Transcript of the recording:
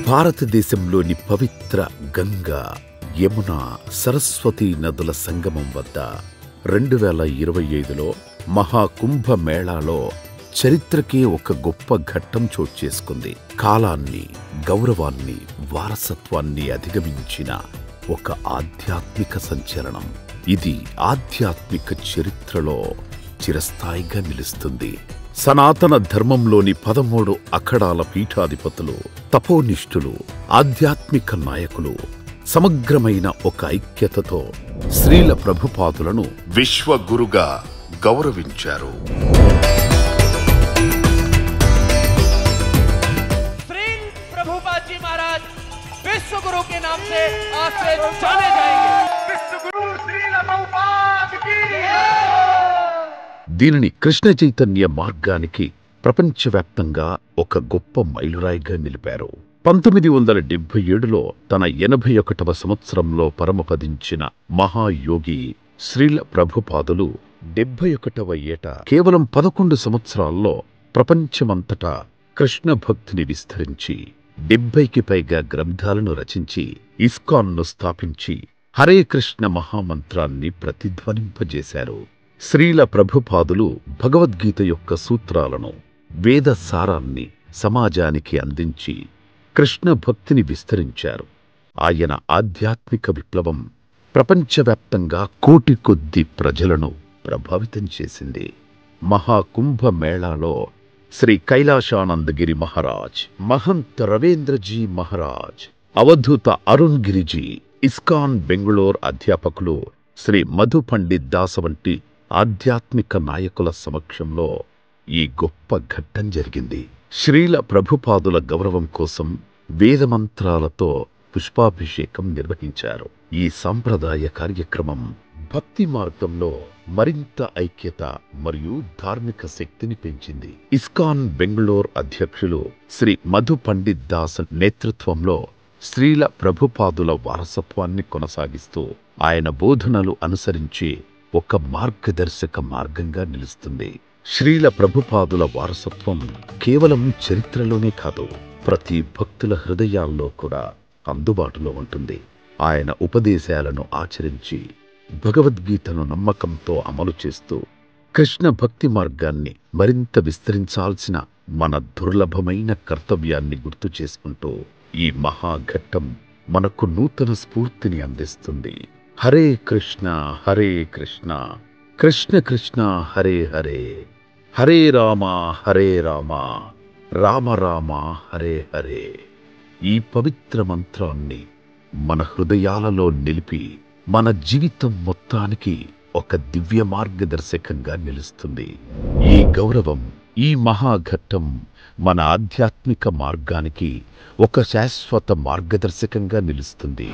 భారతదేశంలోని పవిత్ర గంగా, యమున, సరస్వతి నదుల సంగమం వద్ద 2025లో మహాకుంభ మేళాలో చరిత్రకే ఒక గొప్ప ఘట్టం చోటు చేసుకుంది. కాలాన్ని, గౌరవాన్ని, వారసత్వాన్ని అధిగమించిన ఒక ఆధ్యాత్మిక సంచలనం. ఇది ఆధ్యాత్మిక చరిత్రలో చిరస్థాయిగా నిలుస్తుంది. సనాతన ధర్మంలోని 13 అఖడాల పీఠాధిపతులు, తపోనిష్ఠులు, ఆధ్యాత్మిక నాయకులు సమగ్రమైన ఒక ఐక్యతతో శ్రీల ప్రభుపాదులను విశ్వగురుగా గౌరవించారు. श्रील प्रभुपाद जी महाराज विश्व गुरु के नाम से आज से जाने जाएंगे. विश्व गुरु श्रील प्रभुपाद की దీనిని కృష్ణ చైతన్య మార్గానికి ప్రపంచవ్యాప్తంగా ఒక గొప్ప మైలురాయిగా నిలిపారు. 1977లో తన 81వ సంవత్సరంలో పరమపదించిన మహాయోగి శ్రీల ప్రభుపాదులు 71వ ఏట కేవలం 11 సంవత్సరాల్లో ప్రపంచమంతటా కృష్ణ భక్తిని విస్తరించి 70కి పైగా గ్రంథాలను రచించి ఇస్కాన్ను స్థాపించి హరే కృష్ణ మహామంత్రాన్ని ప్రతిధ్వనింపజేశారు. శ్రీల ప్రభుపాదులు భగవద్గీత యొక్క సూత్రాలను, వేద సారాన్ని సమాజానికి అందించి కృష్ణ భక్తిని విస్తరించారు. ఆయన ఆధ్యాత్మిక విప్లవం ప్రపంచవ్యాప్తంగా కోటి కొద్ది ప్రజలను ప్రభావితం చేసింది. మహాకుంభ మేళాలో శ్రీ కైలాశానందగిరి మహారాజ్, మహంత్ రవేంద్రజీ మహారాజ్, అవధూత అరుణ్ గిరిజీ, ఇస్కాన్ బెంగుళూరు అధ్యాపకులు శ్రీ మధు పండిత్ దాస్ వంటి ఆధ్యాత్మిక నాయకుల సమక్షంలో ఈ గొప్ప ఘట్టం జరిగింది. శ్రీల ప్రభుపాదుల గౌరవం కోసం వేదమంత్రాలతో పుష్పాభిషేకం నిర్వహించారు. ఈ సాంప్రదాయ కార్యక్రమం భక్తి మార్గంలో మరింత ఐక్యత మరియు ధార్మిక శక్తిని పెంచింది. ఇస్కాన్ బెంగుళూరు అధ్యక్షులు శ్రీ మధు పండిత్ దాస్ నేతృత్వంలో శ్రీల ప్రభుపాదుల వారసత్వాన్ని కొనసాగిస్తూ ఆయన బోధనలు అనుసరించి ఒక మార్గదర్శక మార్గంగా నిలుస్తుంది. శ్రీల ప్రభుపాదుల వారసత్వం కేవలం చరిత్రలోనే కాదు, ప్రతి భక్తుల హృదయాల్లో కూడా అందుబాటులో ఉంటుంది. ఆయన ఉపదేశాలను ఆచరించి భగవద్గీతను నమ్మకంతో అమలు చేస్తూ కృష్ణ భక్తి మార్గాన్ని మరింత విస్తరించాల్సిన మన దుర్లభమైన కర్తవ్యాన్ని గుర్తు చేసుకుంటూ ఈ మహాఘట్టం మనకు నూతన స్ఫూర్తిని అందిస్తుంది. హరే కృష్ణ కృష్ణ కృష్ణ హరే హరే, హరే రామ రామ రామ హరే హరే. ఈ పవిత్ర మంత్రాన్ని మన హృదయాలలో నిలిపి మన జీవితం మొత్తానికి ఒక దివ్య మార్గదర్శకంగా నిలుస్తుంది. ఈ గౌరవం, ఈ మహాఘట్టం మన ఆధ్యాత్మిక మార్గానికి ఒక శాశ్వత మార్గదర్శకంగా నిలుస్తుంది.